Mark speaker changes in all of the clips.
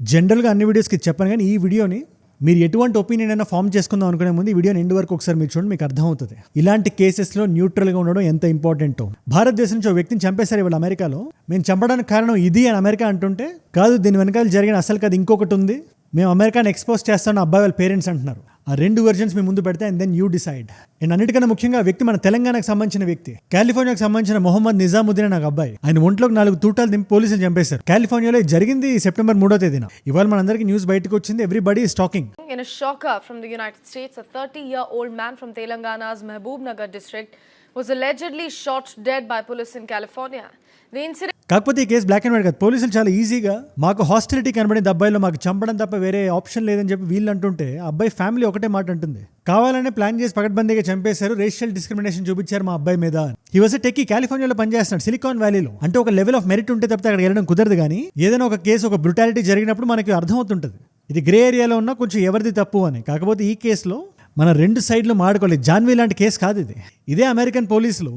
Speaker 1: జనరల్గా అన్ని వీడియోస్కి చెప్పాను, కానీ ఈ వీడియోని మీరు ఎటువంటి ఒపీనియన్ అయినా ఫామ్ చేసుకుందాం అనుకునే ముందు ఈ వీడియోని ఎండ్ వరకు ఒకసారి మీరు చూడండి, మీకు అర్థమవుతుంది ఇలాంటి కేసెస్లో న్యూట్రల్గా ఉండడం ఎంత ఇంపార్టెంటో. భారతదేశం నుంచి ఒక వ్యక్తిని చంపేశారు ఇవాళ అమెరికాలో. మేము చంపడానికి కారణం ఇది అని అమెరికా అంటుంటే, కాదు దీని వెనకాల జరిగిన అసలు కాదు ఇంకొకటి ఉంది, మేము అమెరికాని ఎక్స్పోజ్ చేస్తామని అబ్బాయి వాళ్ళ పేరెంట్స్ అంటున్నారు. ఆ రెండు వెర్షన్స్ మీ ముందు పెడితే and then you decide. And అన్నిటికన్నా ముఖ్యంగా ఆ వ్యక్తి మన తెలంగాణకు సంబంధించిన వ్యక్తి, కాలిఫోర్నియాకు సంబంధించిన మొహమ్మద్ నిజాముద్దీన్ నాకు అబ్బాయి. ఆయన ఒంట్లోకి 4 తూటాలు దింపి పోలీసులు చంపేశారు. కాలిఫోర్నియాలో జరిగింది సెప్టెంబర్ 3వ తేదీన. ఇవాళ మనందరికీ న్యూస్ బయటకు వచ్చింది. Everybody is talking.
Speaker 2: In a shocker from the United States, a 30-year-old man from Telangana's Mahbubnagar district was allegedly shot dead by police in California. The incident
Speaker 1: కాకపోతే ఈ కేసు బ్లాక్ అండ్ వైట్ కాదు. పోలీసులు చాలా ఈజీగా మాకు hostility కనబడింది అబ్బాయిలో, మాకు చంపడం తప్ప వేరే ఆప్షన్ లేదని చెప్పి వీళ్ళు అంటుంటే, అబ్బాయి ఫ్యామిలీ ఒకటే మాట అంటుంది, కావాలనే ప్లాన్ చేసి పకడ్బందీగా చంపేశారు, రేషియల్ డిస్క్రిమినేషన్ చూపించారు మా అబ్బాయి మీద. హీ వాజ్ ఎ టెక్కీ, కాలిఫోర్నియాలో పనిచేస్తున్నాడు, సిలికాన్ వ్యాలీలో. అంటే ఒక లెవెల్ ఆఫ్ మెరిట్ ఉంటే తప్పితే అక్కడ వెళ్ళడం కుదరదు. కానీ ఏదైనా ఒక కేసు, ఒక బ్రుటాలిటీ జరిగినప్పుడు మనకి అర్థమవుతుంటుంది ఇది గ్రే ఏరియాలో ఉన్న కొంచెం ఎవరిది తప్పు అని. కాకపోతే ఈ కేసులో మన రెండు సైడ్లు మాడుకోలేదు. జాన్వీ లాంటి కేసు కాదు ఇది. ఇదే అమెరికన్ పోలీసులు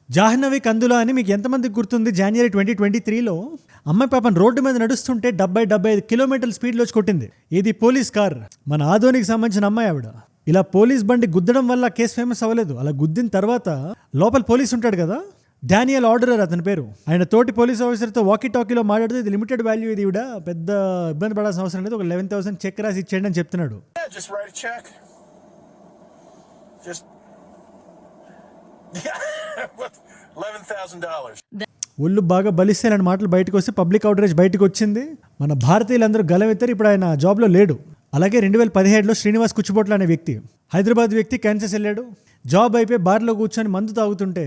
Speaker 1: జాహ్నవి కందులా అని మీకు ఎంతమందికి గుర్తుంది, జనవరి 2023లో అమ్మాయి పాపం రోడ్డు మీద నడుస్తుంటే 70-75 కిలోమీటర్ల స్పీడ్లో వచ్చి కొట్టింది. ఇది పోలీస్ కార్, మన ఆదోనికి సంబంధించిన అమ్మాయి ఆవిడ. ఇలా పోలీస్ బండి గుద్దడం వల్ల కేసు ఫేమస్ అవ్వలేదు. అలా గుద్దిన తర్వాత లోపల పోలీస్ ఉంటాడు కదా, డానియల్ ఆర్డరర్ అతని పేరు, ఆయన తోటి పోలీస్ ఆఫీసర్తో వాకీ టాకీలో మాట్లాడుతూ ఇది లిమిటెడ్ వాల్యూ, ఇది ఇవిడ పెద్ద ఇబ్బంది పడాల్సిన అవసరం లేదు, ఒక 11,000 చెక్ రాసి ఇచ్చేయండి అని చెప్తున్నాడు.
Speaker 3: $11,000.
Speaker 1: ఒళ్ళు బాగా బలిస్తే ఇలాంటి మాటలు బయటకు వస్తే పబ్లిక్ అవుట్రేజ్ బయటకు వచ్చింది. మన భారతీయులందరూ గలవెత్తారు. ఇప్పుడు ఆయన జాబ్లో లేడు. అలాగే 2017లో శ్రీనివాస్ కుచ్చిబొట్ల అనే వ్యక్తి, హైదరాబాద్ వ్యక్తి, కాన్సస్ వెళ్ళాడు. జాబ్ అయిపోయి బార్లో కూర్చొని మందు తాగుతుంటే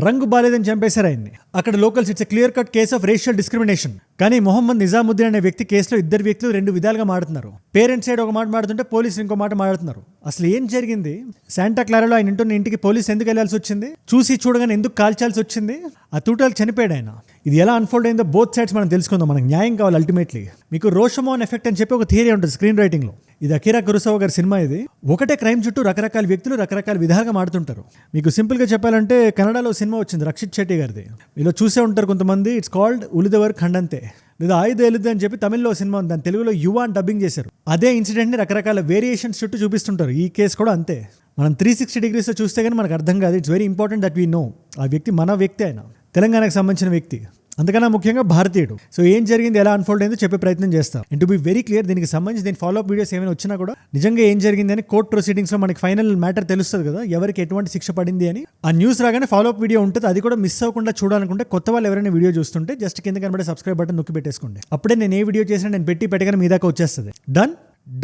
Speaker 1: రంగు బాలేదని చంపేశారు ఆయన్ని. అక్కడ locals it's clear cut case of racial discrimination. కానీ మొహమ్మద్ నిజాముద్దీన్ అనే వ్యక్తి కేసులో ఇద్దరు వ్యక్తులు 2 విధాలుగా మాడుతున్నారు. పేరెంట్స్ సైడ్ ఒక మాట మాడుతుంటే పోలీసులు ఇంకో మాట మాడుతున్నారు. అసలు ఏం జరిగింది, శాంటా క్లారాలో ఆయన ఇంటున్న ఇంటికి పోలీసు ఎందుకు వెళ్లాల్సి వచ్చింది, చూసి చూడగానే ఎందుకు కాల్చాల్సి వచ్చింది, ఆ తూటాలు చనిపోయాడు ఆయన. ఇది ఎలా అన్ఫోల్డ్ అయిందో బోత్ సైడ్స్ మనం తెలుసుకుందాం. మనకు న్యాయం కావాలి అల్టిమేట్లీ. మీకు రోషమోన్ ఎఫెక్ట్ అని చెప్పి ఒక థియరీ ఉంటుంది స్క్రీన్ రైటింగ్లో. ఇది అకిరా కురోసావా గారి సినిమా. ఇది ఒకటే క్రైమ్ చుట్టూ రకరకాల వ్యక్తులు రకరకాల విధాలుగా మాడుతుంటారు. మీకు సింపుల్గా చెప్పాలంటే కన్నడలో సినిమా వచ్చింది రక్షిత్ శెట్టి గారిది, ఇలా చూసే ఉంటారు కొంతమంది. ఇట్స్ కాల్డ్ ఉలిదవర్ ఖండంతే, లేదా ఆయుధ ఎలుద్ది అని చెప్పి తమిళ్లో సినిమా ఉంది, దాని తెలుగులో యువ అని డబ్బింగ్ చేశారు. అదే ఇన్సిడెంట్ని రకరకాల వేరియేషన్స్ చుట్టూ చూపిస్తుంటారు. ఈ కేసు కూడా అంతే. మనం 360 degrees చూస్తే కానీ మనకు అర్థం కాదు. It's very important that we know ఆ వ్యక్తి మన వ్యక్తి, ఆయన తెలంగాణకు సంబంధించిన వ్యక్తి, అంతకన్నా ముఖ్యంగా భారతీయుడు. సో ఏం జరిగింది, ఎలా అన్ఫోల్డ్ అయిందో చెప్పే ప్రయత్నం చేస్తాం. And to be very clear, దీనికి సంబంధించి దీని ఫాలోఅప్ వీడియోస్ ఏమైనా వచ్చినా కూడా నిజంగా ఏం జరిగింది అని కోర్ట్ ప్రొసీడింగ్స్లో మనకి ఫైనల్ మ్యాటర్ తెలుస్తుంది కదా, ఎవరికి ఎటువంటి శిక్ష పడింది అని. ఆ న్యూస్ రాగానే ఫాలోఅప్ వీడియో ఉంటుంది, అది కూడా మిస్ అవ్వకుండా చూడాలనుకుంటే కొత్త వాళ్ళు ఎవరైనా వీడియో చూస్తుంటే జస్ట్ కింద కనబడే సబ్స్క్రైబ్ బటన్ నొక్కి పెట్టేసుకోండి. అప్పుడే నేను ఏ వీడియో చేసినా నేను పెట్టగానే మీ దాకా వచ్చేస్తుంది.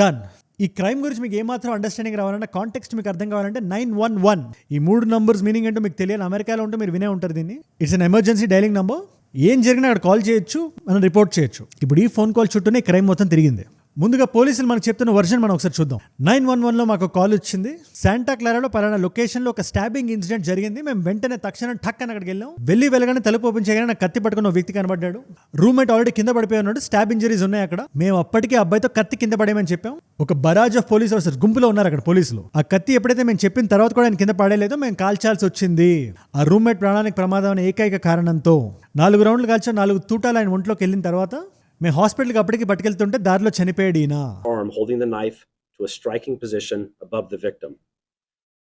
Speaker 1: డన్. ఈ క్రైమ్ గురించి మీకు ఏమాత్రం అండర్స్టాండింగ్ రావాలంటే, కాంటెక్స్ట్ మీకు అర్థం కావాలంటే 911 ఈ 3 నంబర్స్ మీనింగ్ ఏంటో మీకు తెలియాలి. అమెరికాలో ఉంటే మీరు వినే ఉంటారు దీన్ని. It's an emergency dialling number. ఏం జరిగినా అక్కడ కాల్ చేయొచ్చు, మనం రిపోర్ట్ చేయొచ్చు. ఇప్పుడు ఈ ఫోన్ కాల్ చుట్టూనే క్రైమ్ మొత్తం తిరిగింది. ముందుగా పోలీసులు మనకు చెప్తున్న వర్షన్ మనం ఒకసారి చూద్దాం. 911లో మాకు కాల్ వచ్చింది, శాంటా క్లారాలో పలానా లొకేషన్లో ఒక స్టాబింగ్ ఇన్సిడెంట్ జరిగింది. మేము వెంటనే తక్షణం టక్ అని అక్కడికి వెళ్ళాం. వెళ్ళగానే తలుపు ఓపెన్ చేయగానే నాకు కత్తి పట్టుకున్న ఒక వ్యక్తి కనబడ్డాడు. రూమ్మేట్ ఆల్రెడీ కింద పడిపోయి ఉన్నాడు, స్టాబ్ ఇంజరీస్ ఉన్నాయి అక్కడ. మేము అప్పటికే అబ్బాయితో కత్తి కింద పడేయమని చెప్పాం. ఒక బరాజ్ ఆఫ్ పోలీస్ ఆఫీసర్స్ గుంపులో ఉన్నారు అక్కడ పోలీసులు. ఆ కత్తి ఎప్పుడైతే మేము చెప్పిన తర్వాత కూడా ఆయన కింద పడేలేదో మేము కాల్చాల్సి వచ్చింది. ఆ రూమ్మేట్ ప్రాణానికి ప్రమాదం అనే ఏకైక కారణంతో 4 రౌండ్లు కాల్చా, 4 తూటాలు ఆయన ఒంట్లోకి వెళ్ళిన తర్వాత మేము హాస్పిటల్కి అప్పటికి పట్టుకెళ్తుంటే దారిలో చనిపోయాడు ఈయన.
Speaker 4: Arm holding the knife to a striking position above the victim.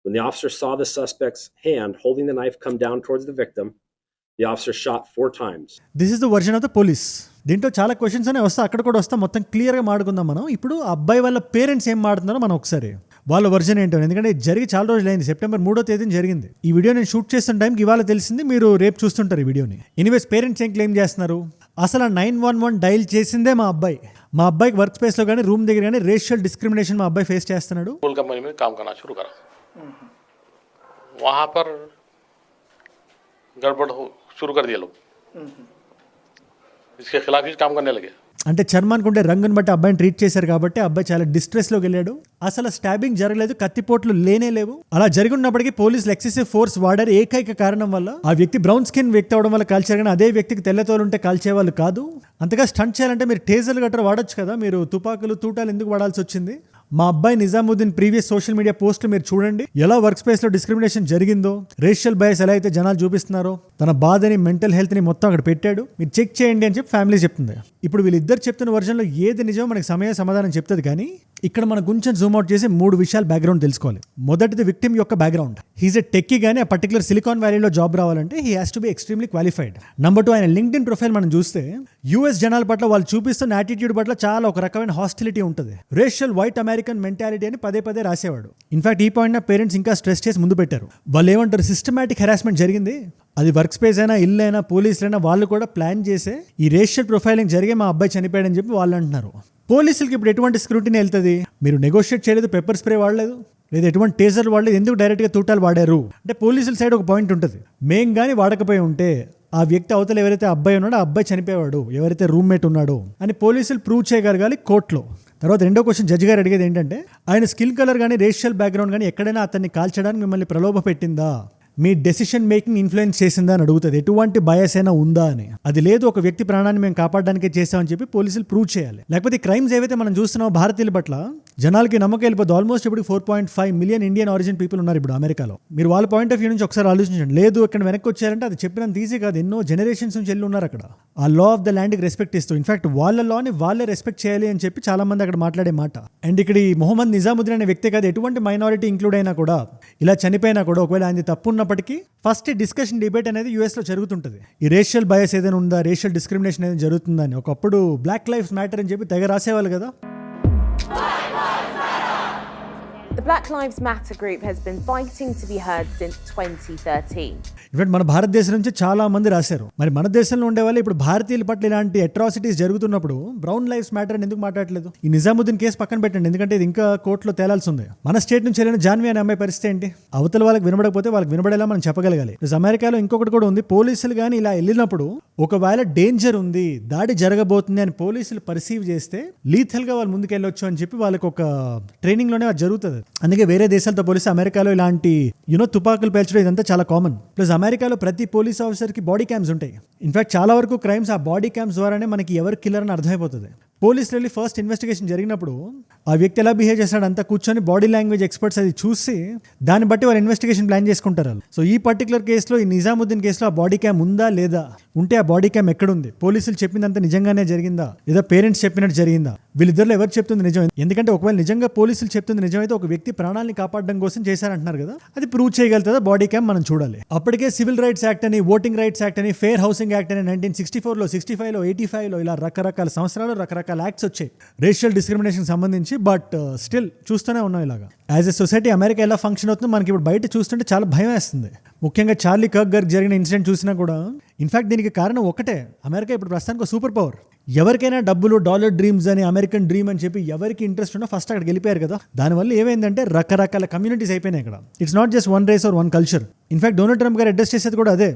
Speaker 4: When the officer saw the suspect's hand holding the knife come down towards the victim, the officer shot 4 times.
Speaker 1: This is the version of the police. దీంట్లో చాలా questions అనే వస్తాయి, అక్కడ కూడా వస్తాం. మొత్తం క్లియర్గా మాడుకుందాం మనం. ఇప్పుడు అబ్బాయి వాళ్ళ పేరెంట్స్ ఏం మాడుతున్నారో మనం ఒకసారి వాళ్ళ వర్జన్ ఏంటో, ఎందుకంటే జరిగి చాలా రోజులు అయింది. సెప్టెంబర్ 3వ తేదీన జరిగింది. ఈ వీడియో నేను షూట్ చేస్తున్న టైంకి ఇవాళ తెలిసింది, మీరు రేపు చూస్తుంటారు ఈ వీడియోని. ఎనీవేస్ పేరెంట్స్ ఏం క్లెయిమ్ చేస్తున్నారు, అసలు 911 డైల్ చేసిందే మా అబ్బాయి. మా అబ్బాయికి వర్క్ స్పేస్లో కానీ రూమ్ దగ్గర కానీ రేషియల్ డిస్క్రిమినేషన్ మా అబ్బాయి ఫేస్ చేస్తున్నాడు.
Speaker 5: कंपनी में काम करना शुरू करा, वहाँ पर गड़बड़ शुरू कर दिया लोग, इसके खिलाफ ही काम करने लगे.
Speaker 1: అంటే చర్మానికి ఉంటే రంగుని బట్టి అబ్బాయిని ట్రీట్ చేశారు కాబట్టి అబ్బాయి చాలా డిస్ట్రెస్లోకి వెళ్ళాడు. అసలు స్టాబింగ్ జరగలేదు, కత్తిపోట్లు లేనే లేవు. అలా జరిగి ఉన్నప్పటికీ పోలీసులు ఎక్సెసివ్ ఫోర్స్ వాడారు. ఏకైక కారణం వల్ల ఆ వ్యక్తి బ్రౌన్ స్కిన్ వ్యక్తి అవడం వల్ల కాల్చారు, కానీ అదే వ్యక్తికి తెల్లతోలు ఉంటే కాల్చేవాళ్ళు కాదు. అంతగా స్టంట్ చేయాలంటే మీరు టేజర్లు గట్రా వాడొచ్చు కదా, మీరు తుపాకులు తూటాలు ఎందుకు వాడాల్సి వచ్చింది? మా అబ్బాయి నిజాముద్దీన్ ప్రీవియస్ సోషల్ మీడియా పోస్టులు మీరు చూడండి, ఎలా వర్క్ స్పేస్ లో డిస్క్రిమినేషన్ జరిగిందో, రేషియల్ బయాస్ ఎలా అయితే జనాలు చూపిస్తున్నారో, తన బాధని మెంటల్ హెల్త్ ని మొత్తం అక్కడ పెట్టాడు, మీరు చెక్ చేయండి అని చెప్పి ఫ్యామిలీ చెప్తుంది. ఇప్పుడు వీళ్ళిద్దరు చెప్తున్న వర్జన్లో ఏది నిజమో మనకి సమాధానం చెప్తుంది. కానీ ఇక్కడ మనం కొంచెం జూమ్ అవుట్ చేసి 3 విషయాలు బ్యాక్గ్రౌండ్ తెలుసుకోవాలి. మొదటిది విక్టిమ్ యొక్క బ్యాక్గ్రౌండ్. హీజ్ ఎ టెక్కీ, కానీ ఆ పర్టికులర్ సిలికాన్ వ్యాలీలో జాబ్ రావాలంటే he has to be extremely qualified. Number 2, ఆయన లింక్డ్ఇన్ ప్రొఫైల్ మనం చూస్తే యూఎస్ జనాల పట్ల వాళ్ళు చూపిస్తున్న యాటిట్యూడ్ పట్ల చాలా ఒక రకమైన హాస్టిలిటీ ఉంటుంది. రేషియల్ వైట్ అమెరికన్ మెంటాలిటీ అని పదే రాసేవాడు. ఇన్ఫాక్ట్ ఈ పాయింట్ నా పేరెంట్స్ ఇంకా స్ట్రెస్ చేసి ముందు పెట్టారు. వాళ్ళు ఏమంటారు, సిస్టమాటిక్ హెరాస్మెంట్ జరిగింది, అది వర్క్ స్పేస్ అయినా, ఇల్లు అయినా, పోలీసులైనా వాళ్ళు కూడా ప్లాన్ చేసే ఈ రేషియల్ ప్రొఫైలింగ్ జరిగే మా అబ్బాయి చనిపోయాడని చెప్పి వాళ్ళు అంటున్నారు. పోలీసులకి ఇప్పుడు ఎటువంటి స్క్రూటినీ వెళ్తుంది? మీరు నెగోషియేట్ చేయలేదు, పెప్పర్ స్ప్రే వాడలేదు, లేదా ఎటువంటి టేజర్లు వాడలేదు, ఎందుకు డైరెక్ట్గా తూటాలు వాడారు అంటే పోలీసుల సైడ్ ఒక పాయింట్ ఉంటుంది. మేం కానీ వాడకపోయి ఉంటే ఆ వ్యక్తి అవతల ఎవరైతే అబ్బాయి ఉన్నాడో ఆ అబ్బాయి చనిపోయేవాడు, ఎవరైతే రూమ్మేట్ ఉన్నాడో అని పోలీసులు ప్రూవ్ చేయగలగాలి కోర్టులో. తర్వాత రెండో క్వశ్చన్ జడ్జి గారు అడిగేది ఏంటంటే, ఆయన స్కిన్ కలర్ కానీ రేషియల్ బ్యాక్గ్రౌండ్ కానీ ఎక్కడైనా అతన్ని కాల్చడానికి మిమ్మల్ని ప్రలోభ పెట్టిందా, మీ డెసిషన్ మేకింగ్ ఇన్ఫ్లుయెన్స్ చేసిందా అని అడుగుతుంది. ఎటువంటి బయాస్ అయినా ఉందా అని. అది లేదు, ఒక వ్యక్తి ప్రాణాన్ని మేము కాపాడడానికే చేసామని చెప్పి పోలీసులు ప్రూవ్ చేయాలి. లేకపోతే క్రైమ్స్ ఏవైతే మనం చూస్తున్నామో భారతీయుల పట్ల జనాలకి నమ్మకం వెళ్ళిపోతుంది. ఆల్మోస్ట్ ఇప్పుడు 4.5 మిలియన్ ఇండియన్ ఆరిజిన్ పీపుల్ ఉన్నారు ఇప్పుడు అమెరికాలో. మీరు వాళ్ళ పాయింట్ ఆఫ్ వ్యూ నుంచి ఒకసారి ఆలోచించండి. లేదు ఇక్కడ వెనక్కి వచ్చారంటే అది చెప్పినంత ఈజీ కాదు, ఎన్నో జనరేషన్స్ నుంచి వెళ్ళి ఉన్నారు అక్కడ. ఆ లా ఆఫ్ ద ల్యాండ్కి రెస్పెక్ట్ ఇస్తూ, ఇన్ఫాక్ట్ వాళ్ళ లాని వాళ్ళే రెస్పెక్ట్ చేయాలి అని చెప్పి చాలా మంది అక్కడ మాట్లాడే మాట. అండ్ ఇక్కడ ఈ మొహమ్మద్ నిజాముద్దీన్ అనే వ్యక్తి కాదు, ఎటువంటి మైనారిటీ ఇంక్లూడ్ అయినా కూడా, ఇలా చనిపోయినా కూడా, ఒకవేళ ఆయన తప్పు ఉన్నప్పటికీ ఫస్ట్ డిస్కషన్ డిబేట్ అనేది యూఎస్లో జరుగుతుంటుంది. ఈ రేషియల్ బయాస్ ఏదైనా ఉందా, రేషియల్ డిస్క్రిమినేషన్ ఏదైనా జరుగుతుందా అని. ఒకప్పుడు బ్లాక్ లైఫ్స్ మ్యాటర్ అని చెప్పి తెగ రాసేవాళ్ళు కదా.
Speaker 6: The Black Lives Matter group has been fighting to be heard since 2013.
Speaker 1: In fact మన భారతదేశం నుంచి చాలా మంది రాశారు. మరి మన దేశంలో ఉండే వాళ్ళు ఇప్పుడు భారతీయుల పట్ల ఇలాంటి అట్రాసిటీస్ జరుగుతున్నప్పుడు బ్రౌన్ లైఫ్స్ మ్యాటర్ అని ఎందుకు మాట్లాడలేదు? ఈ నిజాముద్దీన్ కేసు పక్కన పెట్టండి, ఎందుకంటే ఇది ఇంకా కోర్టులో తేలాల్సి ఉంది. మన స్టేట్ నుంచి వెళ్ళిన జాన్వి అనే అమ్మాయి పరిస్థితి ఏంటి? అవతల వాళ్ళకి వినబడకపోతే వాళ్ళకి వినబడేలా మనం చెప్పగలగాలి. అమెరికాలో ఇంకొకటి కూడా ఉంది, పోలీసులు కానీ ఇలా వెళ్ళినప్పుడు ఒకవేళ డేంజర్ ఉంది, దాడి జరగబోతుంది అని పోలీసులు పర్సీవ్ చేస్తే లీథల్ గా వాళ్ళు ముందుకు వెళ్ళొచ్చు అని చెప్పి వాళ్ళకి ఒక ట్రైనింగ్ లోనే అది జరుగుతుంది. అందుకే వేరే దేశాలతో పోలిస్తే అమెరికాలో ఇలాంటి తుపాకులు పేల్చడం ఇదంతా చాలా కామన్. ప్లస్ అమెరికాలో ప్రతి పోలీస్ ఆఫీసర్ కి బాడీ క్యామ్స్ ఉంటాయి. ఇన్ఫాక్ట్ చాలా వరకు క్రైమ్స్ ఆ బాడీ క్యామ్స్ ద్వారానే మనకి ఎవరు కిల్లర్ అని అర్థమైపోతుంది. పోలీసులు వెళ్ళి ఫస్ట్ ఇన్వెస్టిగేషన్ జరిగినప్పుడు ఆ వ్యక్తి ఎలా బిహేవ్ చేస్తాడు అంతా కూర్చొని బాడీ లాంగ్వేజ్ ఎక్స్పర్ట్స్ అది చూసి దాన్ని బట్టి వాళ్ళు ఇన్వెస్టిగేషన్ ప్లాన్ చేసుకుంటారు. సో ఈ పర్టికులర్ కేసులో, ఈ నిజాముద్దీన్ కేసులో ఆ బాడీ క్యామ్ ఉందా లేదా, ఉంటే ఆ బాడీ క్యామ్ ఎక్కడుంది, పోలీసులు చెప్పిందంతా నిజంగానే జరిగిందా లేదా పేరెంట్స్ చెప్పినట్టు జరిగిందా, వీళ్ళిద్దరిలో ఎవరు చెప్తుంది నిజం? ఎందుకంటే ఒకవేళ నిజంగా పోలీసులు చెప్తుంది నిజమైతే ఒక వ్యక్తి ప్రాణాలని కాపాడడం కోసం చేశారంటున్నారు కదా, అది ప్రూవ్ చేయగలుగుతుందా బాడీ క్యామ్ మనం చూడాలి. అప్పటికే సివిల్ రైట్స్ యాక్ట్ అని, ఓటింగ్ రైట్స్ యాక్ట్ అని, ఫెయిర్ హౌసింగ్ యాక్ట్ అని 1964లో, 65లో, 85లో ఇలా రకరకాల సంవత్సరాలు రకరకాల యాక్ట్స్ వచ్చాయి రేషియల్ డిస్క్రిమినేషన్ సంబంధించి. బట్ స్టిల్ చూస్తూనే ఉన్నాం ఇలాగా. యాజ్ ఎ సొసైటీ అమెరికా ఎలా ఫంక్షన్ అవుతుందో మనకి ఇప్పుడు బయట చూస్తుంటే చాలా భయం వేస్తుంది. ముఖ్యంగా చార్లీ కర్క్ గారికి జరిగిన ఇన్సిడెంట్ చూసినా కూడా. ఇన్ఫాక్ట్ దీనికి కారణం ఒకటే, అమెరికా ఇప్పుడు ప్రస్తుతానికి సూపర్ పవర్. ఎవరికైనా డబ్బులు, డాలర్ డ్రీమ్స్ అని, అమెరికన్ డ్రీమ్ అని చెప్పి ఎవరికి ఇంట్రెస్ట్ ఉన్నా ఫస్ట్ అక్కడికి వెళ్ళిపోయారు కదా. దానివల్ల ఏమైందంటే రకరకాల కమ్యూనిటీస్ అయిపోయినాయి ఇక్కడ. It's not just one race or one culture. In fact Donald Trump గారు అడ్రస్ చేసేది కూడా అదే,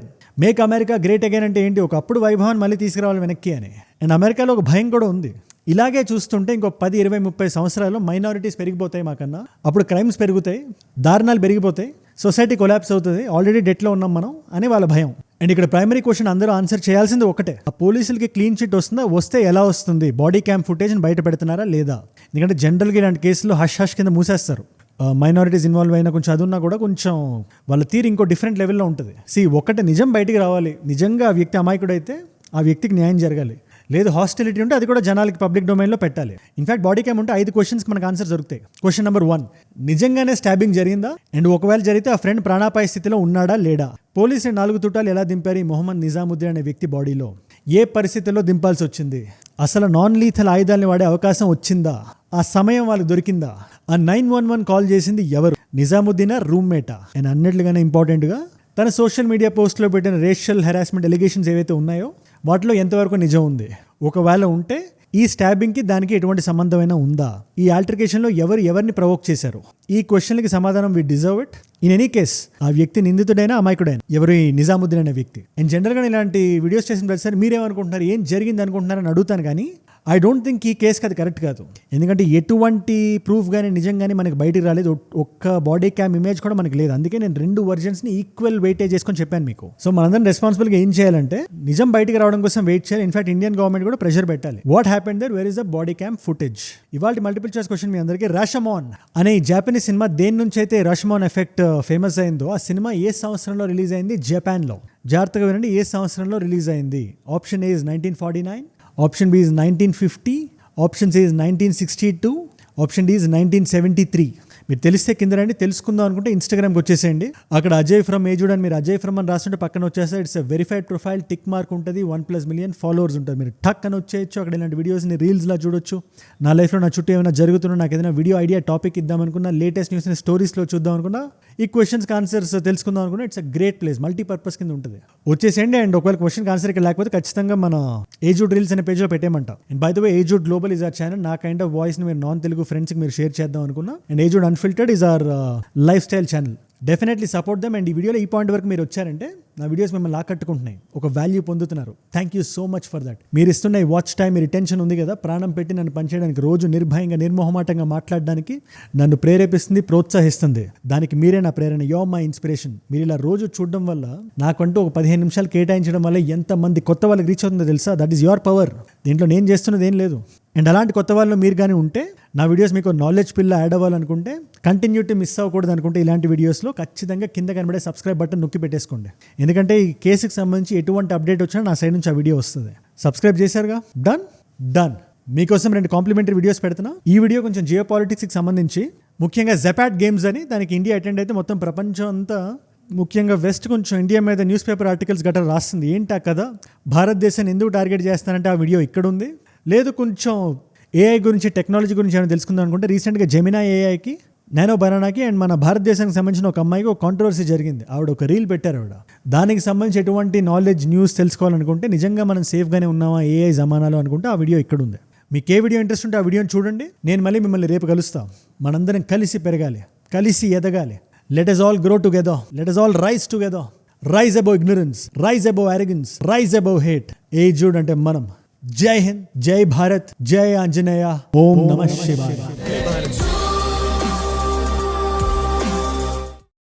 Speaker 1: మేక్ అమెరికా గ్రేట్ అగైన్ అంటే ఏంటి, ఒకప్పుడు వైభవాన్ని మళ్ళీ తీసుకురావాలి వెనక్కి అని. అండ్ అమెరికాలో ఒక భయం కూడా ఉంది. ఇలాగే చూస్తుంటే ఇంకో 10, 20, 30 సంవత్సరాల్లో మైనారిటీస్ పెరిగిపోతాయి మాకన్నా, అప్పుడు క్రైమ్స్ పెరుగుతాయి, దారుణాలు పెరిగిపోతాయి, సొసైటీ కొలాప్స్ అవుతుంది, ఆల్రెడీ డెట్లో ఉన్నాం మనం అని వాళ్ళ భయం. అండ్ ఇక్కడ ప్రైమరీ క్వశ్చన్ అందరూ ఆన్సర్ చేయాల్సింది ఒకటే, ఆ పోలీసులకి క్లీన్ చిట్ వస్తుందా, వస్తే ఎలా వస్తుంది, బాడీ క్యామ్ ఫుటేజ్ని బయట పెడుతున్నారా లేదా? ఎందుకంటే జనరల్గా ఇలాంటి కేసులు హష్ కింద మూసేస్తారు. మైనారిటీస్ ఇన్వాల్వ్ అయినా కొంచెం అదున్నా కూడా కొంచెం వాళ్ళ తీరు ఇంకో డిఫరెంట్ లెవెల్లో ఉంటుంది. ఒకటే నిజం బయటికి రావాలి, నిజంగా ఆ వ్యక్తి అమాయకుడైతే ఆ వ్యక్తికి న్యాయం జరగాలి. లేదు హాస్టిలిటీ ఉంటే అది కూడా జనాలకి పబ్లిక్ డొమైన్లో పెట్టాలి. ఇన్ఫాక్ట్ బాడీ క్యామ్ ఉంటే 5 క్వశ్చన్స్కి మనకు ఆన్సర్ దొరుకుతాయి. క్వశ్చన్ నెంబర్ 1, నిజంగానే స్టాబింగ్ జరిగిందా? అండ్ ఒకవేళ జరిగితే ఆ ఫ్రెండ్ ప్రాణాపాయ స్థితిలో ఉన్నాడా లేడా? పోలీసులు 4 తుటాలు ఎలా దింపారు ఈ మొహమ్మద్ నిజాముద్దీన్ అనే వ్యక్తి బాడీలో? ఏ పరిస్థితుల్లో దింపాల్సి వచ్చింది? అసలు నాన్ లీథల్ ఆయుధాలను వాడే అవకాశం వచ్చిందా? ఆ సమయం వాళ్ళకి దొరికిందా? ఆ 911 కాల్ చేసింది ఎవరు? నిజాముద్దీనా, రూమ్మేటా? అండ్ అన్నిట్లుగానే ఇంపార్టెంట్గా తన సోషల్ మీడియా పోస్ట్లో పెట్టిన రేషియల్ హెరాస్మెంట్ ఎలిగేషన్స్ ఏవైతే ఉన్నాయో వాటిలో ఎంతవరకు నిజం ఉంది? ఒకవేళ ఉంటే ఈ స్టాబింగ్కి దానికి ఎటువంటి సంబంధమైనా ఉందా? ఈ ఆల్టర్కేషన్లో ఎవరిని ప్రవోక్ చేశారు? ఈ క్వశ్చన్లకి సమాధానం we deserve it. In any case ఆ వ్యక్తి నిందితుడైనా అమాయకుడైనా, ఎవరు ఈ నిజాముద్దీన్ అనే వ్యక్తి. అండ్ జనరల్గా ఇలాంటి వీడియోస్ చేసిన ప్రతిసారి మీరేమనుకుంటున్నారు, ఏం జరిగింది అనుకుంటున్నారని అడుగుతాను. కానీ ఐ డోంట్ థింక్ ఈ కేసుకి అది కరెక్ట్ కాదు. ఎందుకంటే ఎటువంటి ప్రూఫ్ కానీ నిజంగానే మనకి బయటికి రాలేదు, ఒక్క బాడీ క్యామ్ ఇమేజ్ కూడా మనకి లేదు. అందుకే నేను 2 వర్జన్స్ని ఈక్వల్ వెయిటేజ్ చేసుకొని చెప్పాను మీకు. సో మనందరం రెస్పాన్సిబుల్గా ఏం చేయాలంటే నిజం బయటికి రావడం కోసం వెయిట్ చేయాలి. ఇన్ఫాక్ట్ ఇండియన్ గవర్నమెంట్ కూడా ప్రెషర్ పెట్టాలి. What happened there, where is the body cam footage? ఇవాళ మల్టిపుల్ చాయిస్ క్వశ్చన్ మీ అందరికీ. రాషమోన్ అనే ఈ జాపనీస్ సినిమా దేని నుంచి అయితే రాషమోన్ ఎఫెక్ట్ ఫేమస్ అయిందో ఆ సినిమా ఏ సంవత్సరంలో రిలీజ్ అయింది? జపాన్లో. జాగ్రత్తగా వినండి, ఏ సంవత్సరంలో రిలీజ్ అయింది? Option A is 1949, option B is 1950, option C is 1962, option D is 1973. మీరు తెలిస్తే కింద రండి, తెలుసుకుందాం అనుకుంటే ఇన్స్టాగ్రామ్కి వచ్చేసేయండి. అక్కడ అజయ్ ఫ్రమ్ ఏజుడ్ అని మీరు అజయ్ ఫ్రమ్ అని రాస్తుంటే పక్కన వచ్చేస్తే it's verified profile, tick mark ఉంటుంది, 1+ మిలియన్ ఫాలోవర్స్ ఉంటుంది. మీరు టక్ అని వచ్చేయచ్చు. అక్కడ ఇలాంటి వీడియోస్ని రీల్స్లో చూడొచ్చు. నా లైఫ్లో నా చుట్టూ ఏమైనా జరుగుతున్నా, నాకు ఏదైనా వీడియో ఐడియా టాపిక్ ఇద్దామనుకున్నా, లేటెస్ట్ న్యూస్ని స్టోరీస్లో చూద్దాం అనుకున్నా, ఈ క్వశ్చన్స్కి ఆన్సర్స్ తెలుసుకుందాం అనుకున్నా, it's a great place. Multipurpose కింద ఉంటుంది. వచ్చేసేయండి. అండ్ ఒకవేళ క్వశ్చన్కి ఆన్సర్ ఇక్కడ లేకపోతే ఖచ్చితంగా మన ఏజుడ్ రీల్స్ అనే పేజ్లో పెట్టేయమంట. అండ్ బై ద వే ఏజుడ్ గ్లోబల్ ఇస్ అవర్ ఛానల్. నా కైండ్ ఆఫ్ వాయిస్ని మీరు నాన్ తెలుగు ఫ్రెండ్స్కి మీరు షేర్ చేద్దాం అనుకున్నా. అండ్ ఏజుడ్ unfiltered is our life style channel. Definitely support them. And ఈ వీడియోలో ఈ పాయింట్ వరకు మీరు వచ్చారంటే నా వీడియోస్ మిమ్మల్ని ఆకట్టుకుంటున్నాయి, ఒక వాల్యూ పొందుతున్నారు. Thank you so much for that. మీరు ఇస్తున్న ఈ వాచ్ టైం, మీ రిటెన్షన్ ఉంది కదా, ప్రాణం పెట్టి నన్ను పనిచేయడానికి, రోజు నిర్భయంగా నిర్మోహమాటంగా మాట్లాడడానికి నన్ను ప్రేరేపిస్తుంది, ప్రోత్సహిస్తుంది. దానికి మీరే నా ప్రేరణ. Yo my inspiration. మీరు ఇలా రోజు చూడడం వల్ల, నాకంటూ ఒక 15 నిమిషాలు కేటాయించడం వల్ల ఎంతమంది కొత్త వాళ్ళకి రీచ్ అవుతుందో తెలుసా? That is your power. దీంట్లో నేను చేస్తున్నది ఏం లేదు. అండ్ అలాంటి కొత్త వాళ్ళు మీరు కానీ ఉంటే, నా వీడియోస్ మీకు నాలెడ్జ్ పిల్ల యాడ్ అవ్వాలనుకుంటే, కంటిన్యూటీ మిస్ అవ్వకూడదు అనుకుంటే, ఇలాంటి వీడియోస్లో ఖచ్చితంగా కింద కనబడే సబ్స్క్రైబ్ బటన్ నొక్కి పెట్టేసుకోండి. ఎందుకంటే ఈ కేసుకి సంబంధించి ఎటువంటి అప్డేట్ వచ్చినా నా సైడ్ నుంచి ఆ వీడియో వస్తుంది. సబ్స్క్రైబ్ చేశారుగా? డన్. మీకోసం 2 కాంప్లిమెంటరీ వీడియోస్ పెడుతున్నా. ఈ వీడియో కొంచెం జియో పాలిటిక్స్కి సంబంధించి, ముఖ్యంగా జెపాట్ గేమ్స్ అని, దానికి ఇండియా అటెండ్ అయితే మొత్తం ప్రపంచం అంతా, ముఖ్యంగా వెస్ట్ కొంచెం ఇండియా మీద న్యూస్ పేపర్ ఆర్టికల్స్ గట్రా రాస్తుంది. ఏంటా కదా, భారతదేశాన్ని ఎందుకు టార్గెట్ చేస్తానంటే ఆ వీడియో ఇక్కడ ఉంది. లేదు కొంచెం ఏఐ గురించి, టెక్నాలజీ గురించి ఏమైనా తెలుసుకుందాం అనుకుంటే, రీసెంట్గా జెమినా ఏఐకి, నానో బనానాకి అండ్ మన భారతదేశానికి సంబంధించిన ఒక అమ్మాయికి ఒక కాంట్రవర్సీ జరిగింది. ఆవిడ ఒక రీల్ పెట్టారు. దానికి సంబంధించి ఎటువంటి నాలెడ్జ్, న్యూస్ తెలుసుకోవాలనుకుంటే, నిజంగా మనం సేఫ్గానే ఉన్నామా ఏఐ జమానాలో అనుకుంటే ఆ వీడియో ఇక్కడ ఉంది. మీకు ఏ వీడియో ఇంట్రెస్ట్ ఉంటే ఆ వీడియోని చూడండి. నేను మళ్ళీ మిమ్మల్ని రేపు కలుస్తాం. మనందరం కలిసి పెరగాలి, కలిసి ఎదగాలి. Let us all grow together. Let us all rise together. Rise above ignorance. Rise above arrogance. Rise above hate. ఏజుడ్ అంటే మనం. జై హింద్, జై భారత్, జై ఆంజనేయ, ఓం నమః శివాయ.